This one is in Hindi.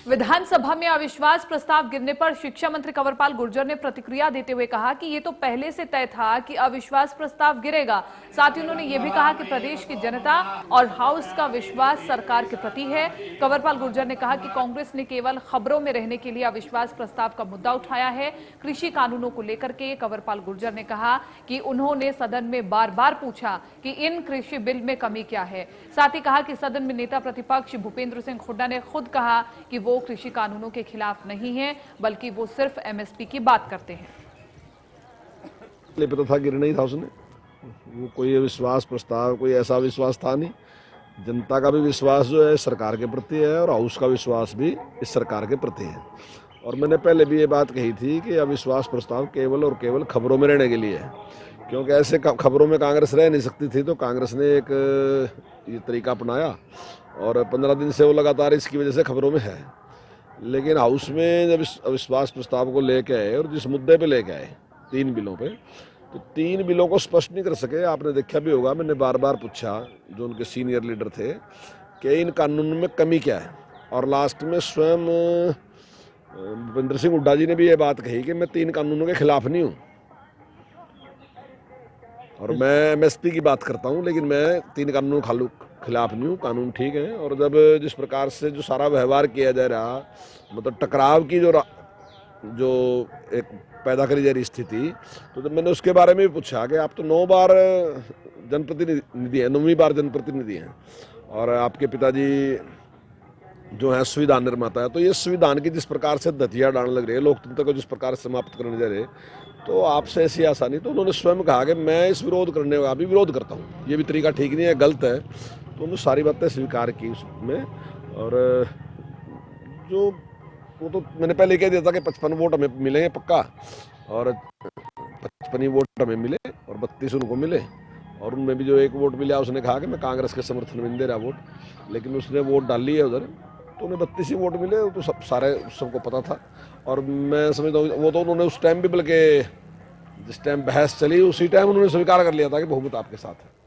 विधानसभा में अविश्वास प्रस्ताव गिरने पर शिक्षा मंत्री कंवरपाल गुर्जर ने प्रतिक्रिया देते हुए कहा कि ये तो पहले से तय था कि अविश्वास प्रस्ताव गिरेगा। साथ ही उन्होंने ये भी कहा कि प्रदेश की जनता और हाउस का विश्वास सरकार के प्रति है। कंवरपाल गुर्जर ने कहा कि कांग्रेस ने केवल खबरों में रहने के लिए अविश्वास प्रस्ताव का मुद्दा उठाया है। कृषि कानूनों को लेकर के कंवरपाल गुर्जर ने कहा कि उन्होंने सदन में बार बार पूछा कि इन कृषि बिल में कमी क्या है। साथ ही कहा कि सदन में नेता प्रतिपक्ष भूपेंद्र सिंह हुड्डा ने खुद कहा कि वो कृषि कानूनों के खिलाफ नहीं है, बल्कि वो सिर्फ एमएसपी की बात करते हैं। पता था गिरना ही था उसने, वो कोई विश्वास प्रस्ताव, कोई ऐसा विश्वास था नहीं। जनता का भी विश्वास जो है सरकार के प्रति है और हाउस का विश्वास भी इस सरकार के प्रति है। और मैंने पहले भी ये बात कही थी कि अविश्वास प्रस्ताव केवल और केवल खबरों में रहने के लिए है, क्योंकि ऐसे खबरों में कांग्रेस रह नहीं सकती थी। तो कांग्रेस ने एक ये तरीका अपनाया और 15 दिन से वो लगातार इसकी वजह से खबरों में है। लेकिन हाउस में जब इस अविश्वास प्रस्ताव को लेके आए और जिस मुद्दे पे लेके आए 3 बिलों पे, तो 3 बिलों को स्पष्ट नहीं कर सके। आपने देखा भी होगा, मैंने बार बार पूछा जो उनके सीनियर लीडर थे कि इन कानून में कमी क्या है। और लास्ट में स्वयं भूपेंद्र सिंह हुड्डा जी ने भी ये बात कही कि मैं 3 कानूनों के खिलाफ नहीं हूँ और मैं एमएसपी की बात करता हूँ, लेकिन मैं 3 कानूनों के खिलाफ नहीं हूँ। कानून ठीक है। और जब जिस प्रकार से जो सारा व्यवहार किया जा रहा, मतलब टकराव की जो एक पैदा करी जा रही स्थिति, तो जब मैंने उसके बारे में भी पूछा कि आप तो 9 बार जनप्रतिनिधि हैं, 9वीं बार जनप्रतिनिधि हैं और आपके पिताजी जो है संविधान निर्माता है, तो ये संविधान की जिस प्रकार से धतिया डालने लग रही है, लोकतंत्र को जिस प्रकार से समाप्त करने जा रहे, तो आपसे ऐसी आसानी। तो उन्होंने स्वयं कहा कि मैं इस विरोध करने का भी विरोध करता हूँ, ये भी तरीका ठीक नहीं है, गलत है। तो उन्होंने सारी बातें स्वीकार की उसमें। और जो वो तो मैंने पहले कह दिया था कि 55 वोट हमें मिलेंगे पक्का, और 55 वोट हमें मिले और 32 उनको मिले। और उनमें भी जो 1 वोट मिला, उसने कहा कि मैं कांग्रेस के समर्थन में नहीं दे रहा वोट, लेकिन उसने वोट डाली है उधर, तो उन्हें 32 ही वोट मिले। तो सबको पता था। और मैं समझता हूँ वो तो उन्होंने उस टाइम भी, बल्कि जिस टाइम बहस चली उसी टाइम उन्होंने स्वीकार कर लिया था कि बहुमत आपके साथ है।